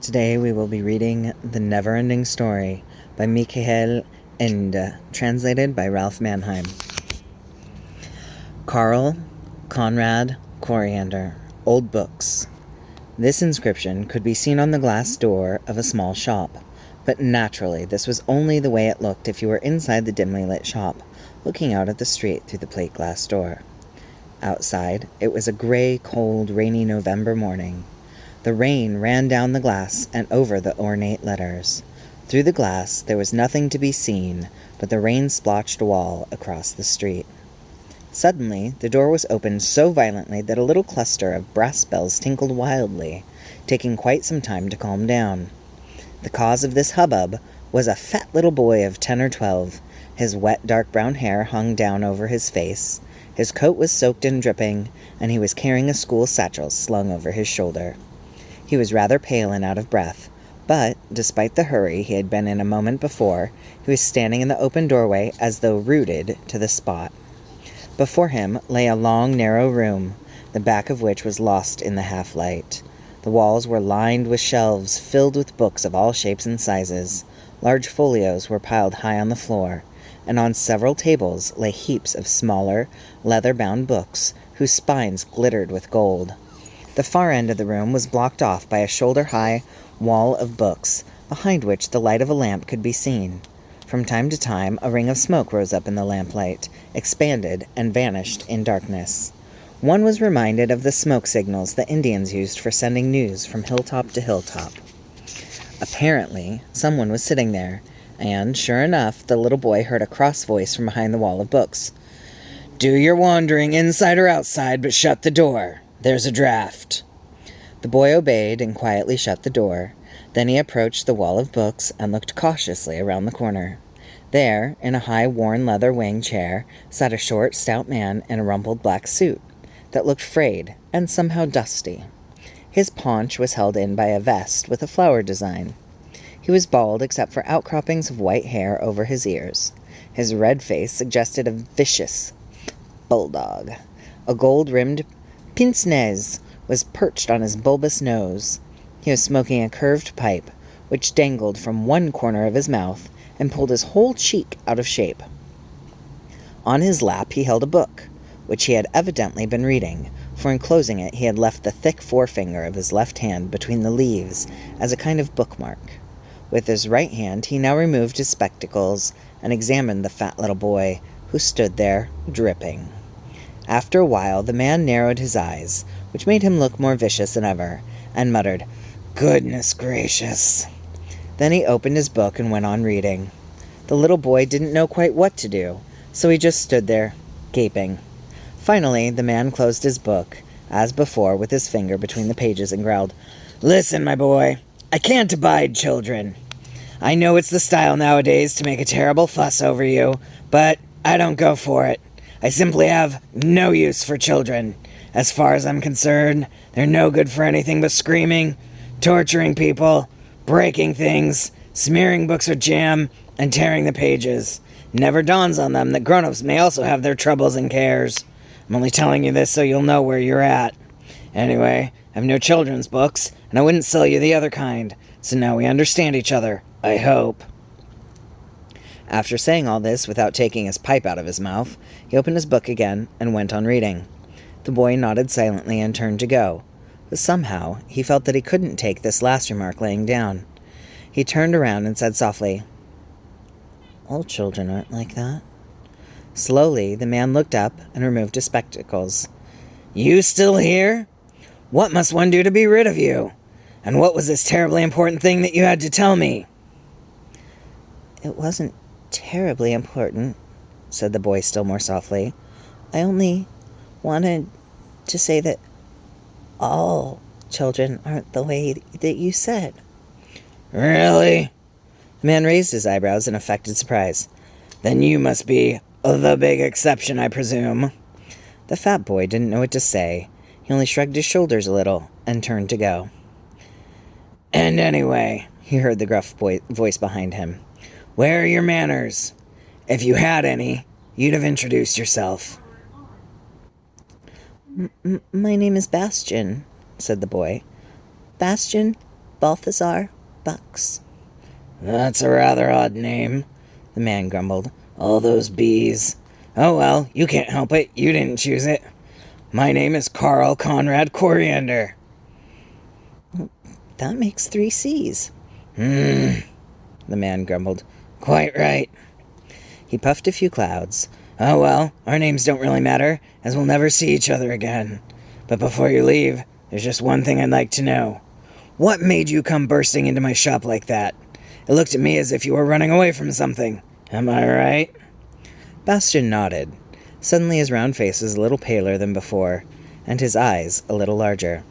Today we will be reading The Neverending Story by Michael Ende, translated by Ralph Manheim. Carl Conrad Coriander, Old Books. This inscription could be seen on the glass door of a small shop, but naturally this was only the way it looked if you were inside the dimly lit shop, looking out at the street through the plate glass door. Outside, it was a gray, cold, rainy November morning. The rain ran down the glass and over the ornate letters. Through the glass there was nothing to be seen but the rain-splotched wall across the street. Suddenly the door was opened so violently that a little cluster of brass bells tinkled wildly, taking quite some time to calm down. The cause of this hubbub was a fat little boy of 10 or 12. His wet dark brown hair hung down over his face. His coat was soaked and dripping, and he was carrying a school satchel slung over his shoulder. He was rather pale and out of breath, but, despite the hurry he had been in a moment before, he was standing in the open doorway as though rooted to the spot. Before him lay a long, narrow room, the back of which was lost in the half-light. The walls were lined with shelves filled with books of all shapes and sizes. Large folios were piled high on the floor, and on several tables lay heaps of smaller, leather-bound books whose spines glittered with gold. The far end of the room was blocked off by a shoulder-high wall of books, behind which the light of a lamp could be seen. From time to time a ring of smoke rose up in the lamplight, expanded, and vanished in darkness. One was reminded of the smoke signals the Indians used for sending news from hilltop to hilltop. Apparently, someone was sitting there, and, sure enough, the little boy heard a cross voice from behind the wall of books. "Do your wandering inside or outside, but shut the door. There's a draft." The boy obeyed and quietly shut the door. Then he approached the wall of books and looked cautiously around the corner. There, in a high worn leather wing chair, sat a short, stout man in a rumpled black suit that looked frayed and somehow dusty. His paunch was held in by a vest with a flower design. He was bald except for outcroppings of white hair over his ears. His red face suggested a vicious bulldog. A gold-rimmed pince-nez was perched on his bulbous nose. He was smoking a curved pipe, which dangled from one corner of his mouth and pulled his whole cheek out of shape. On his lap he held a book, which he had evidently been reading, for in closing it he had left the thick forefinger of his left hand between the leaves as a kind of bookmark. With his right hand he now removed his spectacles and examined the fat little boy, who stood there, dripping. After a while the man narrowed his eyes, which made him look more vicious than ever, and muttered, "Goodness gracious!" Then he opened his book and went on reading. The little boy didn't know quite what to do, so he just stood there, gaping. Finally the man closed his book, as before, with his finger between the pages, and growled, "Listen, my boy, I can't abide children. I know it's the style nowadays to make a terrible fuss over you, but I don't go for it. I simply have no use for children. As far as I'm concerned, they're no good for anything but screaming, torturing people, breaking things, smearing books with jam, and tearing the pages. Never dawns on them that grown-ups may also have their troubles and cares. I'm only telling you this so you'll know where you're at. Anyway, I have no children's books, and I wouldn't sell you the other kind, so now we understand each other, I hope." After saying all this without taking his pipe out of his mouth, he opened his book again and went on reading. The boy nodded silently and turned to go, but somehow he felt that he couldn't take this last remark laying down. He turned around and said softly, "All children aren't like that." Slowly the man looked up and removed his spectacles. "You still here? What must one do to be rid of you? And what was this terribly important thing that you had to tell me?" "It wasn't terribly important," said the boy still more softly. "I only wanted to say that all children aren't the way that you said." "Really?" The man raised his eyebrows in affected surprise. "Then you must be the big exception, I presume." The fat boy didn't know what to say. He only shrugged his shoulders a little and turned to go. "And anyway," he heard the gruff voice behind him, "where are your manners? If you had any, you'd have introduced yourself." "My name is Bastian," said the boy. "Bastian Balthazar Bucks. That's a rather odd name, the man grumbled. All those B's. Oh well, you can't help it. You didn't choose it. My name is Carl Conrad Coriander. That makes 3 C's. The man grumbled. Quite right. He puffed a few clouds. Oh well, our names don't really matter, as we'll never see each other again. But before you leave, there's just one thing I'd like to know. What made you come bursting into my shop like that? It looked at me as if you were running away from something. Am I right? Bastian nodded. Suddenly his round face was a little paler than before, and his eyes a little larger.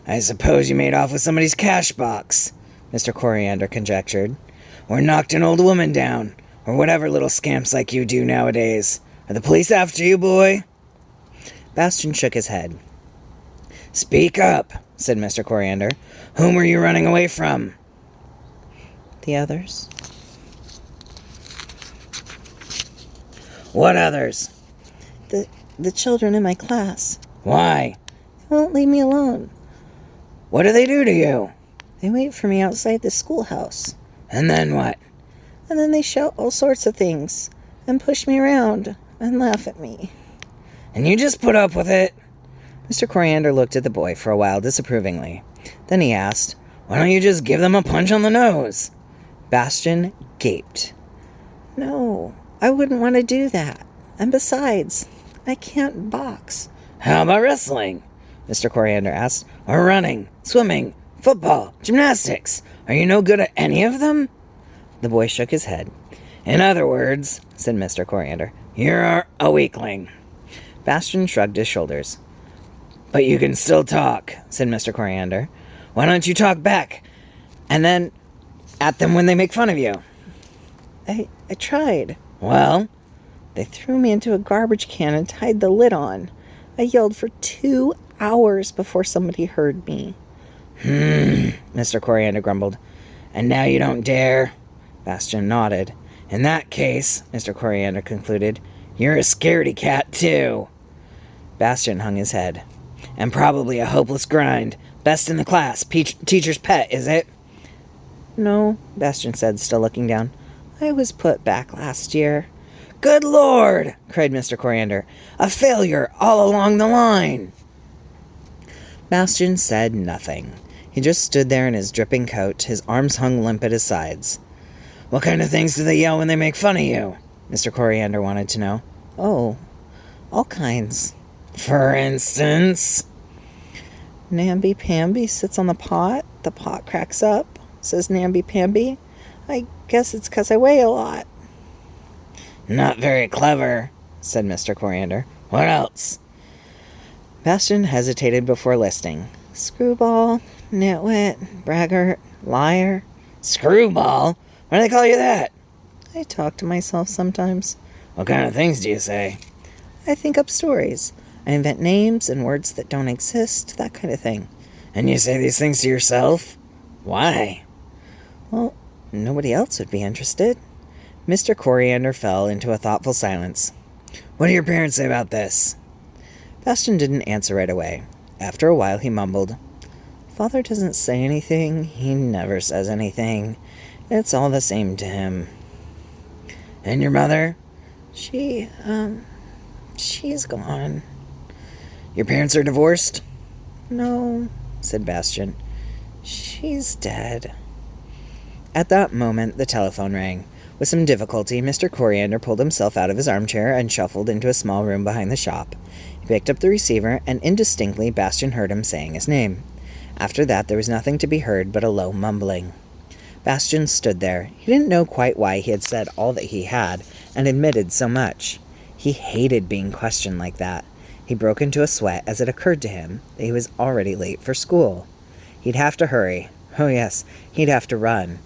I suppose you made off with somebody's cash box, Mr. Coriander conjectured. Or knocked an old woman down, or whatever little scamps like you do nowadays. Are the police after you, boy? Bastian shook his head. Speak up, said Mr. Coriander. Whom were you running away from? The others. What others? The children in my class. Why? They won't leave me alone. What do they do to you? They wait for me outside the schoolhouse. And then what? And then they shout all sorts of things, and push me around, and laugh at me. And you just put up with it? Mr. Coriander looked at the boy for a while disapprovingly. Then he asked, Why don't you just give them a punch on the nose? Bastian gaped. No, I wouldn't want to do that. And besides, I can't box. How about wrestling? Mr. Coriander asked. Or running, swimming, football, gymnastics. Are you no good at any of them? The boy shook his head. In other words, said Mr. Coriander, you're a weakling. Bastian shrugged his shoulders. But you can still talk, said Mr. Coriander. Why don't you talk back? And then at them when they make fun of you. I tried. Well? They threw me into a garbage can and tied the lid on. I yelled for 2 hours before somebody heard me. Mr. Coriander grumbled. And now you don't dare? Bastian nodded. In that case, Mr. Coriander concluded, you're a scaredy cat, too. Bastian hung his head. And probably a hopeless grind. Best in the class. Teacher's pet, is it? No, Bastian said, still looking down. I was put back last year. Good Lord, cried Mr. Coriander. A failure all along the line. Bastian said nothing. He just stood there in his dripping coat, his arms hung limp at his sides. What kind of things do they yell when they make fun of you? Mr. Coriander wanted to know. Oh, all kinds. For instance? Namby-pamby sits on the pot cracks up, says namby-pamby. I guess it's 'cause I weigh a lot. Not very clever, said Mr. Coriander. What else? Bastian hesitated before listing. Screwball, nitwit, braggart, liar. Screwball? Why do they call you that? I talk to myself sometimes. What kind of things do you say? I think up stories. I invent names and words that don't exist, that kind of thing. And you say these things to yourself? Why? Well, nobody else would be interested. Mr. Coriander fell into a thoughtful silence. What do your parents say about this? Bastian didn't answer right away. After a while, he mumbled, Father doesn't say anything. He never says anything. It's all the same to him. And your mother? She's gone. Your parents are divorced? No, said Bastian. She's dead. At that moment, the telephone rang. With some difficulty, Mr. Coriander pulled himself out of his armchair and shuffled into a small room behind the shop. He picked up the receiver, and indistinctly Bastian heard him saying his name. After that, there was nothing to be heard but a low mumbling. Bastian stood there. He didn't know quite why he had said all that he had, and admitted so much. He hated being questioned like that. He broke into a sweat as it occurred to him that he was already late for school. He'd have to hurry. Oh yes, he'd have to run.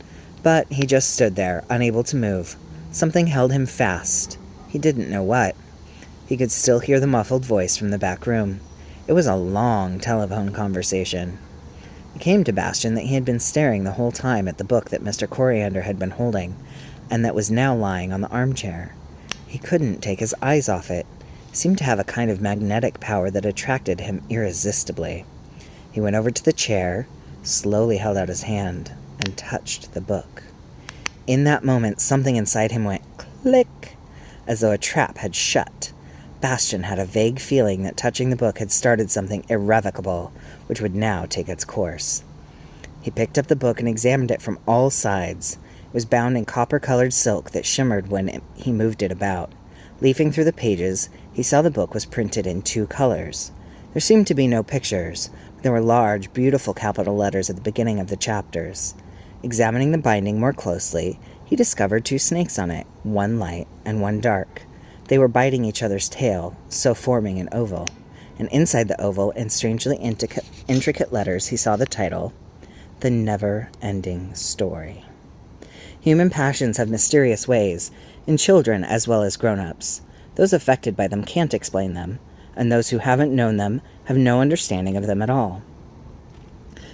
But he just stood there, unable to move. Something held him fast. He didn't know what. He could still hear the muffled voice from the back room. It was a long telephone conversation. It came to Bastian that he had been staring the whole time at the book that Mr. Coriander had been holding, and that was now lying on the armchair. He couldn't take his eyes off it. It seemed to have a kind of magnetic power that attracted him irresistibly. He went over to the chair, slowly held out his hand and touched the book. In that moment, something inside him went click, as though a trap had shut. Bastian had a vague feeling that touching the book had started something irrevocable, which would now take its course. He picked up the book and examined it from all sides. It was bound in copper-colored silk that shimmered when he moved it about. Leafing through the pages, he saw the book was printed in 2 colors. There seemed to be no pictures, but there were large, beautiful capital letters at the beginning of the chapters. Examining the binding more closely, he discovered 2 snakes on it, one light and one dark. They were biting each other's tail, so forming an oval. And inside the oval, in strangely intricate letters, he saw the title, The Never-Ending Story. Human passions have mysterious ways, in children as well as grown-ups. Those affected by them can't explain them, and those who haven't known them have no understanding of them at all.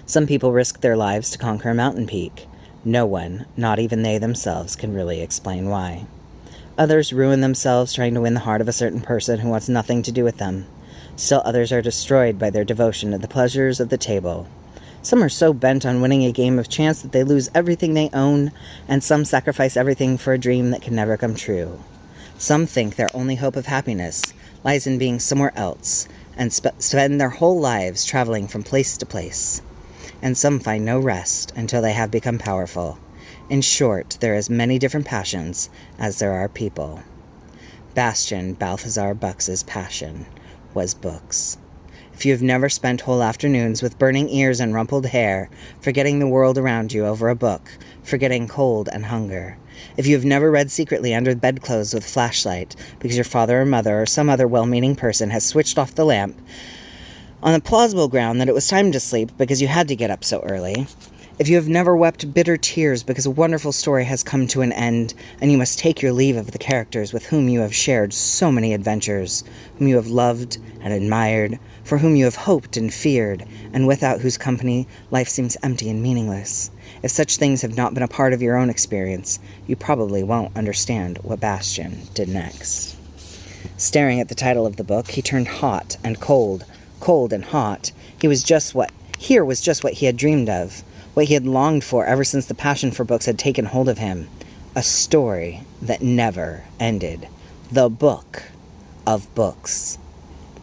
Some people risk their lives to conquer a mountain peak. No one, not even they themselves, can really explain why. Others ruin themselves trying to win the heart of a certain person who wants nothing to do with them. Still others are destroyed by their devotion to the pleasures of the table. Some are so bent on winning a game of chance that they lose everything they own, and some sacrifice everything for a dream that can never come true. Some think their only hope of happiness lies in being somewhere else, and spend their whole lives traveling from place to place. And some find no rest until they have become powerful. In short, there are as many different passions as there are people. Bastian Balthazar Bucks's passion was books. If you have never spent whole afternoons with burning ears and rumpled hair, forgetting the world around you over a book, forgetting cold and hunger, if you have never read secretly under bedclothes with flashlight because your father or mother or some other well-meaning person has switched off the lamp on the plausible ground that it was time to sleep because you had to get up so early, if you have never wept bitter tears because a wonderful story has come to an end and you must take your leave of the characters with whom you have shared so many adventures, whom you have loved and admired, for whom you have hoped and feared, and without whose company life seems empty and meaningless, if such things have not been a part of your own experience, you probably won't understand what Bastian did next. Staring at the title of the book, he turned hot and cold, cold and hot. Here was just what he had dreamed of. What he had longed for ever since the passion for books had taken hold of him. A story that never ended. The book of books.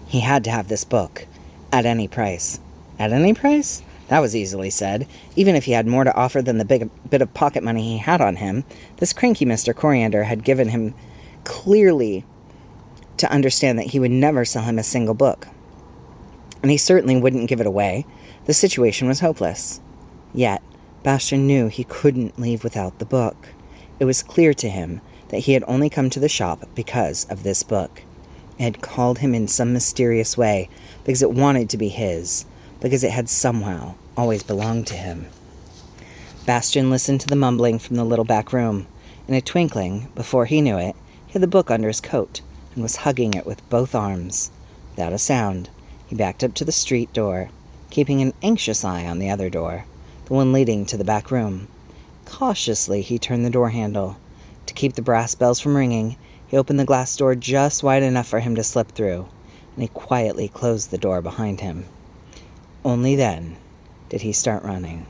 He had to have this book. At any price. At any price? That was easily said. Even if he had more to offer than the big bit of pocket money he had on him, this cranky Mr. Coriander had given him clearly to understand that he would never sell him a single book. And he certainly wouldn't give it away. The situation was hopeless. Yet, Bastian knew he couldn't leave without the book. It was clear to him that he had only come to the shop because of this book. It had called him in some mysterious way, because it wanted to be his, because it had somehow always belonged to him. Bastian listened to the mumbling from the little back room. In a twinkling, before he knew it, he had the book under his coat and was hugging it with both arms. Without a sound, he backed up to the street door, keeping an anxious eye on the other door, the one leading to the back room. Cautiously, he turned the door handle. To keep the brass bells from ringing, he opened the glass door just wide enough for him to slip through, and he quietly closed the door behind him. Only then did he start running.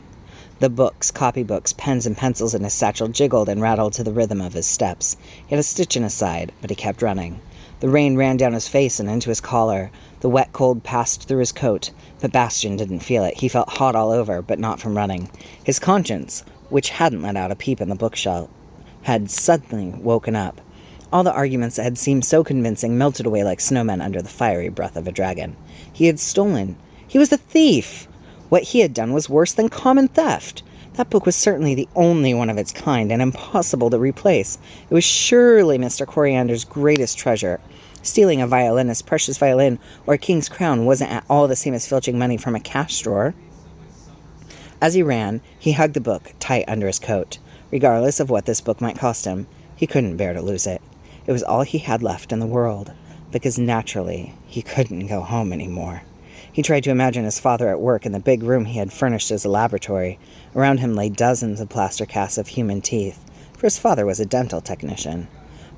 The books, copybooks, pens, and pencils in his satchel jiggled and rattled to the rhythm of his steps. He had a stitch in his side, but he kept running. The rain ran down his face and into his collar. The wet cold passed through his coat, but Bastian didn't feel it. He felt hot all over, but not from running. His conscience, which hadn't let out a peep in the bookshelf, had suddenly woken up. All the arguments that had seemed so convincing melted away like snowmen under the fiery breath of a dragon. He had stolen. He was a thief. What he had done was worse than common theft. That book was certainly the only one of its kind and impossible to replace. It was surely Mr. Coriander's greatest treasure. Stealing a violinist's precious violin or a king's crown wasn't at all the same as filching money from a cash drawer. As he ran, he hugged the book tight under his coat. Regardless of what this book might cost him, he couldn't bear to lose it. It was all he had left in the world, because naturally he couldn't go home anymore. He tried to imagine his father at work in the big room he had furnished as a laboratory. Around him lay dozens of plaster casts of human teeth, for his father was a dental technician.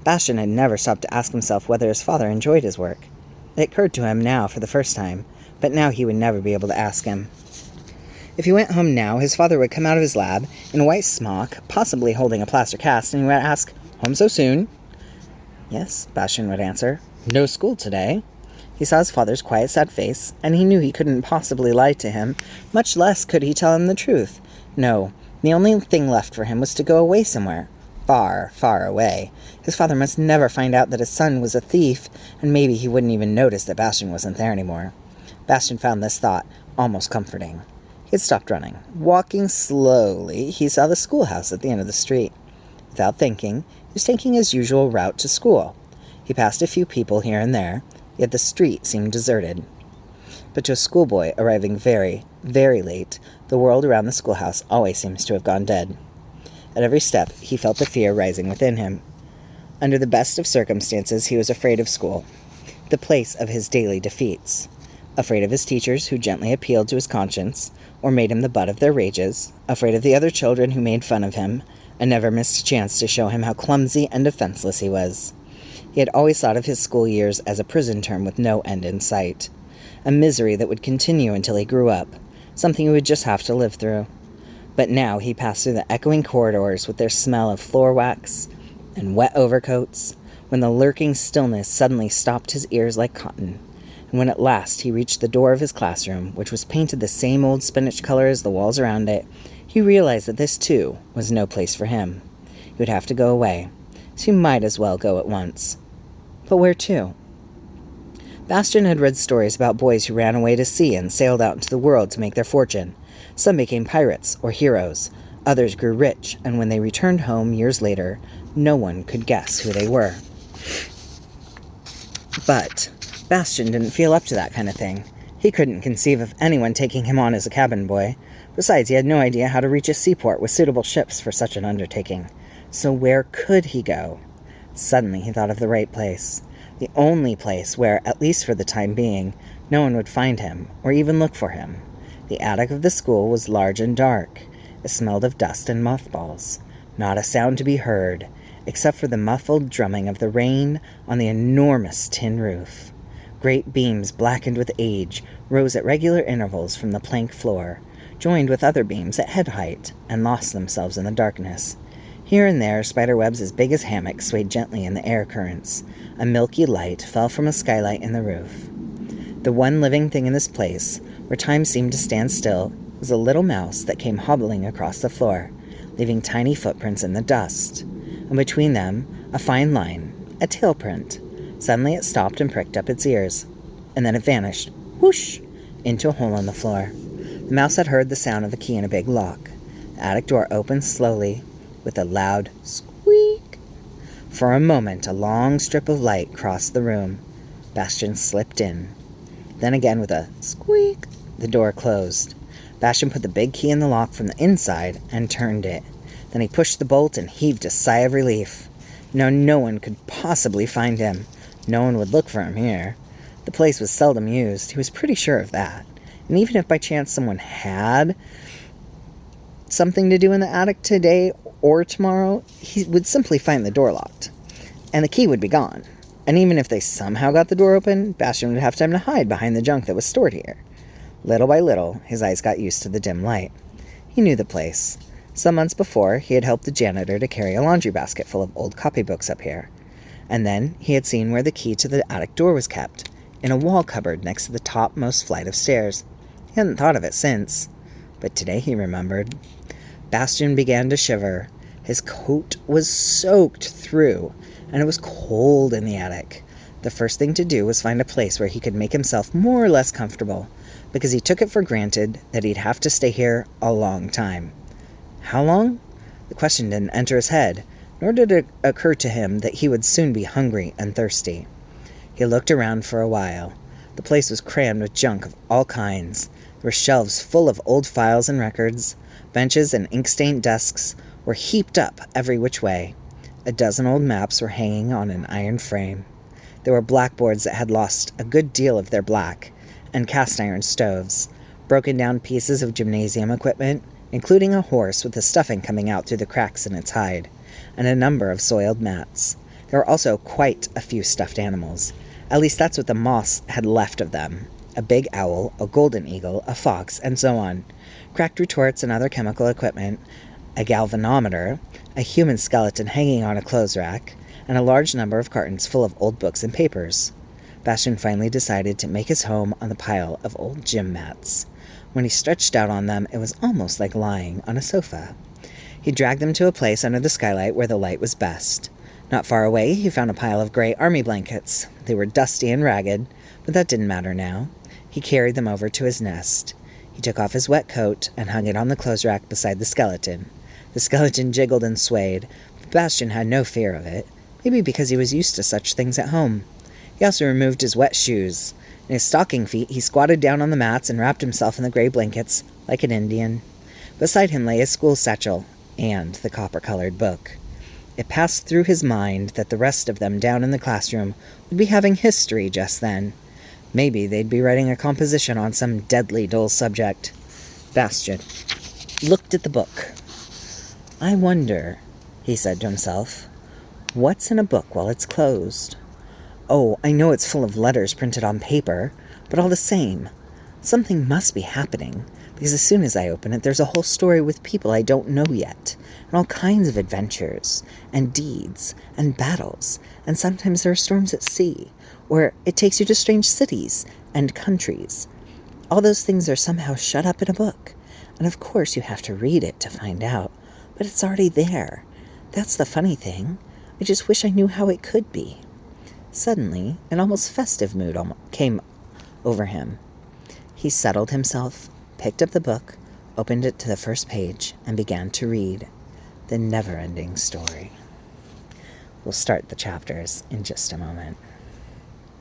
Bastian had never stopped to ask himself whether his father enjoyed his work. It occurred to him now for the first time, but now he would never be able to ask him. If he went home now, his father would come out of his lab in a white smock, possibly holding a plaster cast, and he would ask, "Home so soon?" "Yes," Bastian would answer. "No school today." He saw his father's quiet, sad face, and he knew he couldn't possibly lie to him, much less could he tell him the truth. No, the only thing left for him was to go away somewhere. Far, far away. His father must never find out that his son was a thief, and maybe he wouldn't even notice that Bastian wasn't there anymore. Bastian found this thought almost comforting. He had stopped running. Walking slowly, he saw the schoolhouse at the end of the street. Without thinking, he was taking his usual route to school. He passed a few people here and there, yet the street seemed deserted. But to a schoolboy arriving very, very late, the world around the schoolhouse always seems to have gone dead. At every step, he felt the fear rising within him. Under the best of circumstances, he was afraid of school, the place of his daily defeats. Afraid of his teachers who gently appealed to his conscience, or made him the butt of their rages. Afraid of the other children who made fun of him, and never missed a chance to show him how clumsy and defenseless he was. He had always thought of his school years as a prison term with no end in sight. A misery that would continue until he grew up, something he would just have to live through. But now he passed through the echoing corridors with their smell of floor wax and wet overcoats, when the lurking stillness suddenly stopped his ears like cotton, and when at last he reached the door of his classroom, which was painted the same old spinach color as the walls around it, he realized that this, too, was no place for him. He would have to go away, so he might as well go at once. But where to? Bastian had read stories about boys who ran away to sea and sailed out into the world to make their fortune. Some became pirates or heroes. Others grew rich, and when they returned home years later, no one could guess who they were. But Bastian didn't feel up to that kind of thing. He couldn't conceive of anyone taking him on as a cabin boy. Besides, he had no idea how to reach a seaport with suitable ships for such an undertaking. So where could he go? Suddenly he thought of the right place. The only place where, at least for the time being, no one would find him, or even look for him. The attic of the school was large and dark. It smelled of dust and mothballs. Not a sound to be heard, except for the muffled drumming of the rain on the enormous tin roof. Great beams blackened with age rose at regular intervals from the plank floor, joined with other beams at head height, and lost themselves in the darkness. Here and there, spiderwebs as big as hammocks swayed gently in the air currents. A milky light fell from a skylight in the roof. The one living thing in this place, where time seemed to stand still, was a little mouse that came hobbling across the floor, leaving tiny footprints in the dust. And between them, a fine line, a tail print. Suddenly it stopped and pricked up its ears. And then it vanished, whoosh, into a hole in the floor. The mouse had heard the sound of a key in a big lock. The attic door opened slowly, with a loud squeak. For a moment, a long strip of light crossed the room. Bastian slipped in. Then again, with a squeak, the door closed. Bastian put the big key in the lock from the inside and turned it. Then he pushed the bolt and heaved a sigh of relief. Now no one could possibly find him. No one would look for him here. The place was seldom used. He was pretty sure of that. And even if by chance someone had something to do in the attic today or tomorrow, he would simply find the door locked, and the key would be gone. And even if they somehow got the door open, Bastian would have time to hide behind the junk that was stored here. Little by little, his eyes got used to the dim light. He knew the place. Some months before, he had helped the janitor to carry a laundry basket full of old copybooks up here. And then he had seen where the key to the attic door was kept, in a wall cupboard next to the topmost flight of stairs. He hadn't thought of it since, but today he remembered. Bastian began to shiver. His coat was soaked through, and it was cold in the attic. The first thing to do was find a place where he could make himself more or less comfortable, because he took it for granted that he'd have to stay here a long time. How long? The question didn't enter his head, nor did it occur to him that he would soon be hungry and thirsty. He looked around for a while. The place was crammed with junk of all kinds. There were shelves full of old files and records. Benches and ink-stained desks were heaped up every which way. A dozen old maps were hanging on an iron frame. There were blackboards that had lost a good deal of their black, and cast-iron stoves, broken-down pieces of gymnasium equipment, including a horse with the stuffing coming out through the cracks in its hide, and a number of soiled mats. There were also quite a few stuffed animals. At least that's what the moths had left of them. a big owl, a golden eagle, a fox, and so on. Cracked retorts and other chemical equipment, a galvanometer, a human skeleton hanging on a clothes rack, and a large number of cartons full of old books and papers. Bastian finally decided to make his home on the pile of old gym mats. When he stretched out on them, it was almost like lying on a sofa. He dragged them to a place under the skylight where the light was best. Not far away, he found a pile of gray army blankets. They were dusty and ragged, but that didn't matter now. He carried them over to his nest. He took off his wet coat and hung it on the clothes rack beside the skeleton. The skeleton jiggled and swayed, but Bastian had no fear of it, maybe because he was used to such things at home. He also removed his wet shoes. In his stocking feet, he squatted down on the mats and wrapped himself in the gray blankets like an Indian. Beside him lay his school satchel and the copper-colored book. It passed through his mind that the rest of them down in the classroom would be having history just then. Maybe they'd be writing a composition on some deadly dull subject. Bastian looked at the book. "I wonder," he said to himself, "what's in a book while it's closed? Oh, I know it's full of letters printed on paper, but all the same, something must be happening, because as soon as I open it, there's a whole story with people I don't know yet, and all kinds of adventures, and deeds, and battles, and sometimes there are storms at sea, or it takes you to strange cities and countries. All those things are somehow shut up in a book, and of course you have to read it to find out, but it's already there. That's the funny thing. I just wish I knew how it could be." Suddenly, an almost festive mood came over him. He settled himself, picked up the book, opened it to the first page, and began to read The Neverending Story. We'll start the chapters in just a moment.